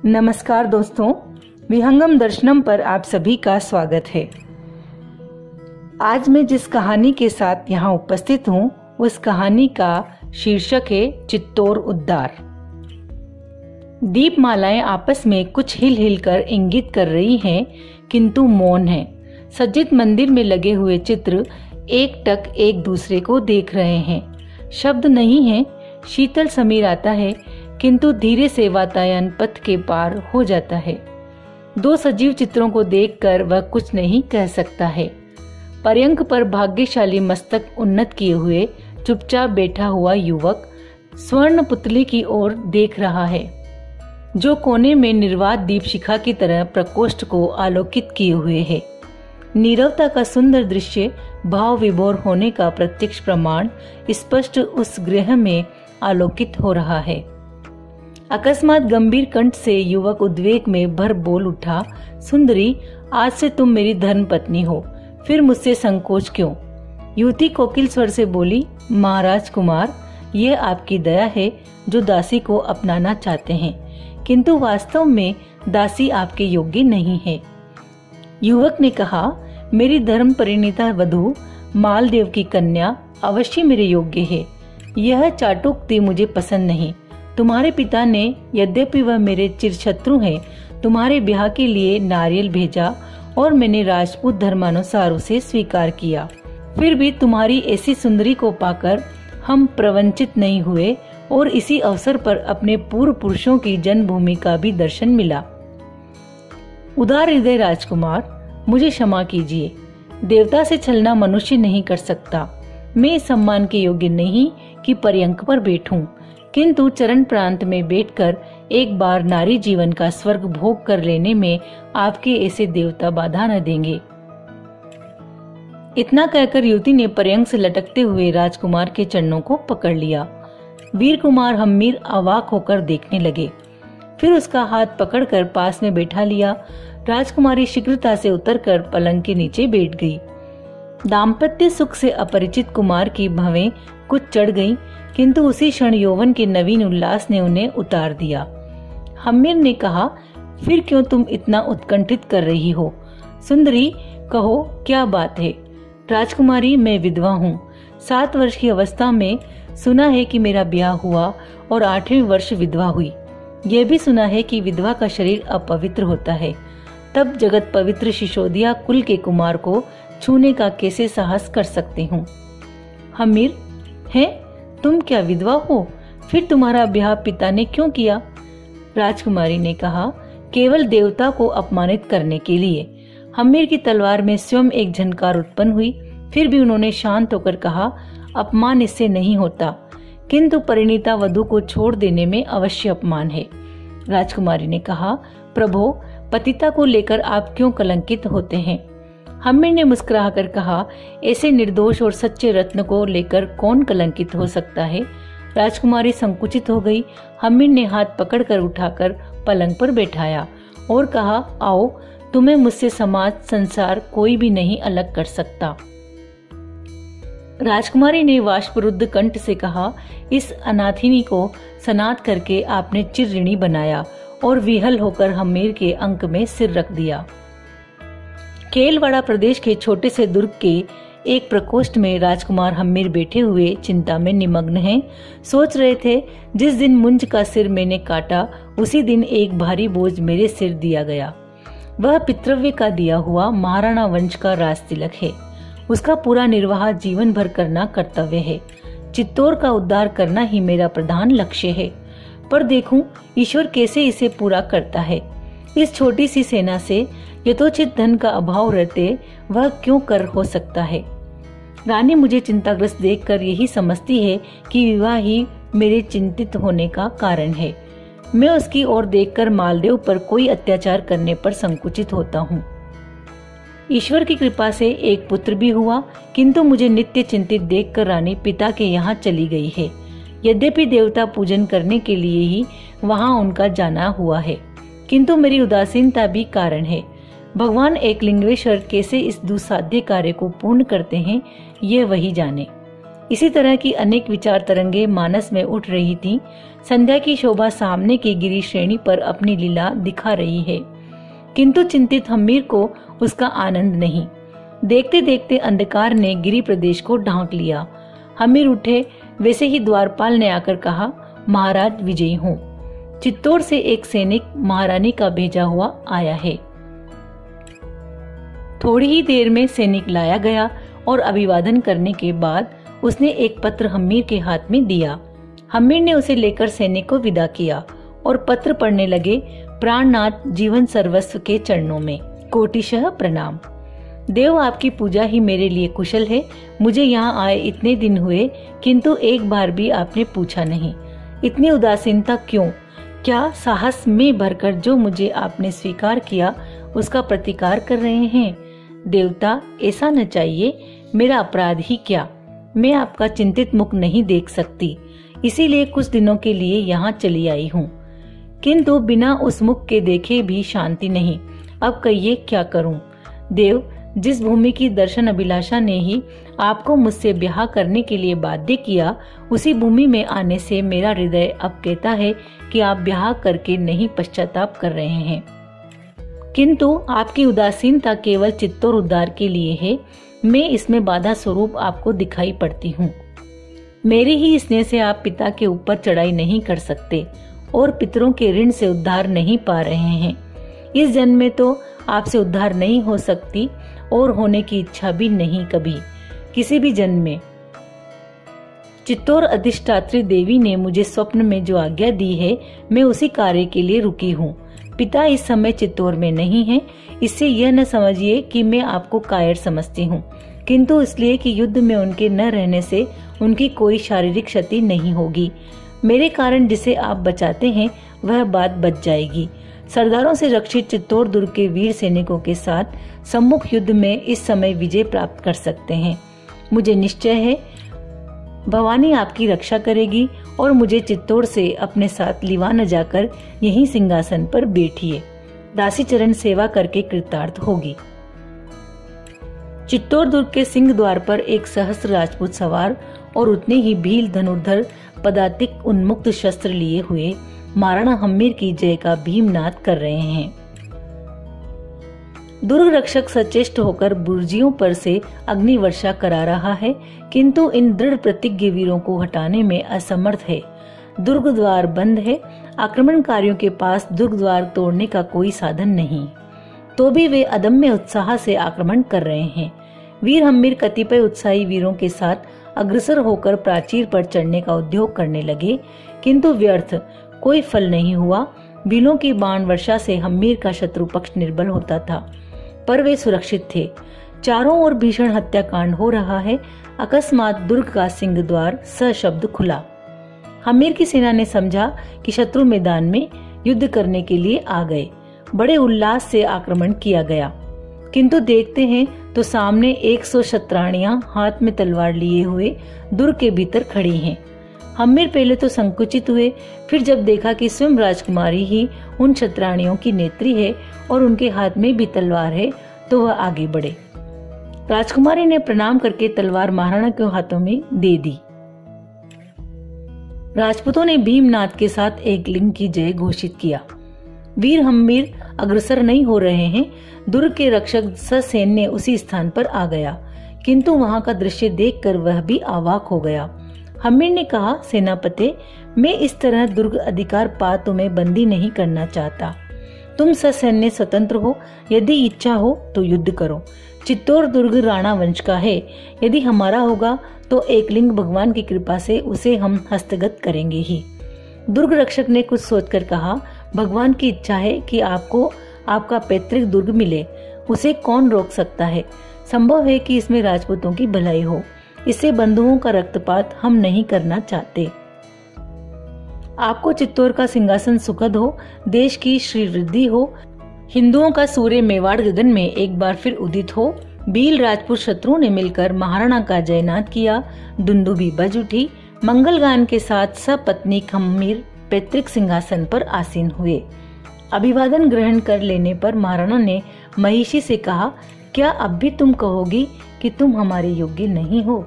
नमस्कार दोस्तों, विहंगम दर्शनम पर आप सभी का स्वागत है। आज मैं जिस कहानी के साथ यहाँ उपस्थित हूँ उस कहानी का शीर्षक है चित्तौर उद्धार। दीपमालाएं आपस में कुछ हिल हिल कर इंगित कर रही हैं, किंतु मौन है। सज्जित मंदिर में लगे हुए चित्र एकटक एक दूसरे को देख रहे हैं। शब्द नहीं है। शीतल समीर आता है, किंतु धीरे से वातायन पथ के पार हो जाता है। दो सजीव चित्रों को देखकर वह कुछ नहीं कह सकता है। पर्यंक पर भाग्यशाली मस्तक उन्नत किए हुए चुपचाप बैठा हुआ युवक स्वर्ण पुतली की ओर देख रहा है, जो कोने में निर्वात दीप शिखा की तरह प्रकोष्ठ को आलोकित किए हुए है। नीरवता का सुंदर दृश्य भाव विभोर होने का प्रत्यक्ष प्रमाण स्पष्ट उस गृह में आलोकित हो रहा है। अकस्मात गंभीर कंठ से युवक उद्वेग में भर बोल उठा, सुंदरी, आज से तुम मेरी धर्म पत्नी हो, फिर मुझसे संकोच क्यों? युवती कोकिल स्वर से बोली, महाराज कुमार, ये आपकी दया है जो दासी को अपनाना चाहते हैं, किंतु वास्तव में दासी आपके योग्य नहीं है। युवक ने कहा, मेरी धर्म परिणीता वधू मालदेव की कन्या अवश्य मेरे योग्य है। यह चाटुक्ति मुझे पसंद नहीं। तुम्हारे पिता ने, यद्यपि वह मेरे चिरशत्रु हैं, तुम्हारे ब्याह के लिए नारियल भेजा और मैंने राजपूत धर्मानुसार उसे स्वीकार किया। फिर भी तुम्हारी ऐसी सुंदरी को पाकर हम प्रवंचित नहीं हुए और इसी अवसर पर अपने पूर्व पुरुषों की जन्मभूमि का भी दर्शन मिला। उदार हृदय राजकुमार, मुझे क्षमा कीजिए। देवता से छलना मनुष्य नहीं कर सकता। मैं इस सम्मान के योग्य नहीं कि पर्यंक पर बैठूं, किंतु चरण प्रांत में बैठकर एक बार नारी जीवन का स्वर्ग भोग कर लेने में आपके ऐसे देवता बाधा न देंगे। इतना कहकर युवती ने पर्यंक से लटकते हुए राजकुमार के चरणों को पकड़ लिया। वीर कुमार हम्मीर अवाक होकर देखने लगे, फिर उसका हाथ पकड़कर पास में बैठा लिया। राजकुमारी शीघ्रता से उतरकर पलंग के नीचे बैठ गई। दाम्पत्य सुख से अपरिचित कुमार की भवें कुछ चढ़ गईं, किंतु उसी क्षण यौवन के नवीन उल्लास ने उन्हें उतार दिया। हम्मीर ने कहा, फिर क्यों तुम इतना उत्कंठित कर रही हो? सुंदरी, कहो क्या बात है? राजकुमारी, मैं विधवा हूँ। 7 वर्ष की अवस्था में सुना है कि मेरा ब्याह हुआ और 8वें वर्ष विधवा हुई। यह भी सुना है कि विधवा का शरीर अपवित्र होता है। तब जगत पवित्र शिशोदिया कुल के कुमार को छूने का कैसे साहस कर सकती हूँ? हम्मीर, है तुम क्या विधवा हो? फिर तुम्हारा ब्याह पिता ने क्यों किया? राजकुमारी ने कहा, केवल देवता को अपमानित करने के लिए। हम्मीर की तलवार में स्वयं एक झनकार उत्पन्न हुई। फिर भी उन्होंने शांत होकर कहा, अपमान इससे नहीं होता, किंतु परिणीता वधू को छोड़ देने में अवश्य अपमान है। राजकुमारी ने कहा, प्रभो, पतिता को लेकर आप क्यों कलंकित होते हैं? हम्मीर ने मुस्कुराकर कहा, ऐसे निर्दोष और सच्चे रत्न को लेकर कौन कलंकित हो सकता है? राजकुमारी संकुचित हो गई। हम्मीर ने हाथ पकड़कर उठाकर पलंग पर बैठाया और कहा, आओ, तुम्हें मुझसे समाज संसार कोई भी नहीं अलग कर सकता। राजकुमारी ने वाष्परुद्ध कंठ से कहा, इस अनाथिनी को सनाथ करके आपने चिर ऋणी बनाया और विहल होकर हम्मीर के अंक में सिर रख दिया। केलवाड़ा प्रदेश के छोटे से दुर्ग के एक प्रकोष्ठ में राजकुमार हम्मीर बैठे हुए चिंता में निमग्न हैं। सोच रहे थे, जिस दिन मुंज का सिर मैंने काटा उसी दिन एक भारी बोझ मेरे सिर दिया गया। वह पितृव्य का दिया हुआ महाराणा वंश का राज तिलक है। उसका पूरा निर्वाह जीवन भर करना कर्तव्य है। चित्तौर का उद्धार करना ही मेरा प्रधान लक्ष्य है। पर देखूं ईश्वर कैसे इसे पूरा करता है। इस छोटी सी सेना से यथोचित धन का अभाव रहते वह क्यों कर हो सकता है? रानी मुझे चिंताग्रस्त देखकर यही समझती है कि विवाह ही मेरे चिंतित होने का कारण है। मैं उसकी ओर देखकर मालदेव पर कोई अत्याचार करने पर संकुचित होता हूँ। ईश्वर की कृपा से एक पुत्र भी हुआ, किंतु मुझे नित्य चिंतित देखकर रानी पिता के यहाँ चली गई है। यद्यपि देवता पूजन करने के लिए ही वहाँ उनका जाना हुआ है, किंतु मेरी उदासीनता भी कारण है। भगवान एक लिंगेश्वर कैसे इस दुस्साध्य कार्य को पूर्ण करते हैं, ये वही जाने। इसी तरह की अनेक विचार तरंगे मानस में उठ रही थीं। संध्या की शोभा सामने की गिरी श्रेणी पर अपनी लीला दिखा रही है, किंतु चिंतित हम्मीर को उसका आनंद नहीं। देखते देखते अंधकार ने गिरी प्रदेश को ढांक लिया। हम्मीर उठे, वैसे ही द्वारपाल ने आकर कहा, महाराज विजयी हूँ। चित्तौड़ से एक सैनिक महारानी का भेजा हुआ आया है। थोड़ी ही देर में सैनिक लाया गया और अभिवादन करने के बाद उसने एक पत्र हम्मीर के हाथ में दिया। हम्मीर ने उसे लेकर सैनिक को विदा किया और पत्र पढ़ने लगे। प्राणनाथ जीवन सर्वस्व के चरणों में कोटिशः प्रणाम। देव, आपकी पूजा ही मेरे लिए कुशल है। मुझे यहाँ आए इतने दिन हुए, किंतु एक बार भी आपने पूछा नहीं। इतनी उदासीनता क्यों? क्या साहस में भरकर जो मुझे आपने स्वीकार किया उसका प्रतिकार कर रहे हैं? देवता, ऐसा न चाहिए। मेरा अपराध ही क्या? मैं आपका चिंतित मुख नहीं देख सकती, इसीलिए कुछ दिनों के लिए यहाँ चली आई हूँ, किंतु बिना उस मुख के देखे भी शांति नहीं। अब कहिए क्या करूँ? देव, जिस भूमि की दर्शन अभिलाषा ने ही आपको मुझसे ब्याह करने के लिए बाध्य किया, उसी भूमि में आने से मेरा हृदय अब कहता है कि आप ब्याह करके नहीं पश्चाताप कर रहे हैं, किंतु आपकी उदासीनता केवल चित्तौड़ उद्धार के लिए है। मैं इसमें बाधा स्वरूप आपको दिखाई पड़ती हूँ। मेरे ही स्नेह से आप पिता के ऊपर चढ़ाई नहीं कर सकते और पितरों के ऋण से उद्धार नहीं पा रहे हैं। इस जन्म में तो आपसे उद्धार नहीं हो सकती और होने की इच्छा भी नहीं कभी, किसी भी जन्म में। चित्तौड़ अधिष्ठात्री देवी ने मुझे स्वप्न में जो आज्ञा दी है, मैं उसी कार्य के लिए रुकी हूँ। पिता इस समय चित्तौड़ में नहीं है, इससे यह न समझिए कि मैं आपको कायर समझती हूँ, किंतु इसलिए कि युद्ध में उनके न रहने से उनकी कोई शारीरिक क्षति नहीं होगी। मेरे कारण जिसे आप बचाते हैं वह बात बच जाएगी। सरदारों से रक्षित चित्तौड़ दुर्ग के वीर सैनिकों के साथ सम्मुख युद्ध में इस समय विजय प्राप्त कर सकते हैं। मुझे निश्चय है भवानी आपकी रक्षा करेगी और मुझे चित्तौड़ से अपने साथ लिवान जाकर यहीं सिंहासन पर बैठिए। दासी चरण सेवा करके कृतार्थ होगी। चित्तौड़ दुर्ग के सिंह द्वार पर एक सहस्त्र राजपूत सवार और उतने ही भील धनुर्धर पदातिक उन्मुक्त शस्त्र लिए हुए महाराणा हम्मीर की जय का भीमनाद कर रहे हैं। दुर्ग रक्षक सचेष्ट होकर बुर्जियों पर से अग्नि वर्षा करा रहा है, किंतु इन दृढ़ प्रतिज्ञ वीरों को हटाने में असमर्थ है। दुर्ग द्वार बंद है। आक्रमणकारियों के पास दुर्ग द्वार तोड़ने का कोई साधन नहीं, तो भी वे अदम्य उत्साह से आक्रमण कर रहे हैं। वीर हम्मीर कतिपय उत्साही वीरों के साथ अग्रसर होकर प्राचीर पर चढ़ने का उद्योग करने लगे, किंतु व्यर्थ, कोई फल नहीं हुआ। भीलों की बाण वर्षा से हम्मीर का शत्रु पक्ष निर्बल होता था, पर वे सुरक्षित थे। चारों ओर भीषण हत्याकांड हो रहा है। अकस्मात दुर्ग का सिंह द्वार सशब्द खुला। हम्मीर की सेना ने समझा कि शत्रु मैदान में युद्ध करने के लिए आ गए। बड़े उल्लास से आक्रमण किया गया, किंतु देखते हैं तो सामने 100 शतराणियां हाथ में तलवार लिए हुए दुर्ग के भीतर खड़ी हैं। हम्मीर पहले तो संकुचित हुए, फिर जब देखा कि स्वयं राजकुमारी ही उन शतराणियों की नेत्री है और उनके हाथ में भी तलवार है, तो वह आगे बढ़े। राजकुमारी ने प्रणाम करके तलवार महाराणा के हाथों में दे दी। राजपूतों ने भीमनाद के साथ एक लिंग की जय घोषित किया। वीर हम्मीर अग्रसर नहीं हो रहे हैं। दुर्ग के रक्षक ससैन्य उसी स्थान पर आ गया, किंतु वहां का दृश्य देखकर वह भी अवाक हो गया। हम्मीर ने कहा, सेनापति, मैं इस तरह दुर्ग अधिकार पा तुम्हें बंदी नहीं करना चाहता। तुम ससैन्य स्वतंत्र हो, यदि इच्छा हो तो युद्ध करो। चित्तौड़ दुर्ग राणा वंश का है, यदि हमारा होगा तो एकलिंग भगवान की कृपा से उसे हम हस्तगत करेंगे ही। दुर्ग रक्षक ने कुछ सोचकर कहा, भगवान की इच्छा है कि आपको आपका पैतृक दुर्ग मिले, उसे कौन रोक सकता है। संभव है कि इसमें राजपूतों की भलाई हो, इससे बंधुओं का रक्तपात हम नहीं करना चाहते। आपको चित्तौड़ का सिंहासन सुखद हो, देश की श्री वृद्धि हो, हिंदुओं का सूर्य मेवाड़ गगन में एक बार फिर उदित हो। भील राजपूत शत्रुओं ने मिलकर महाराणा का जयनाद किया। दुंदुभी बज उठी। मंगल गान के साथ सपत्नी हम्मीर पैतृक सिंहासन पर आसीन हुए। अभिवादन ग्रहण कर लेने पर महाराणा ने महिषी से कहा, क्या अब भी तुम कहोगी कि तुम हमारे योग्य नहीं हो?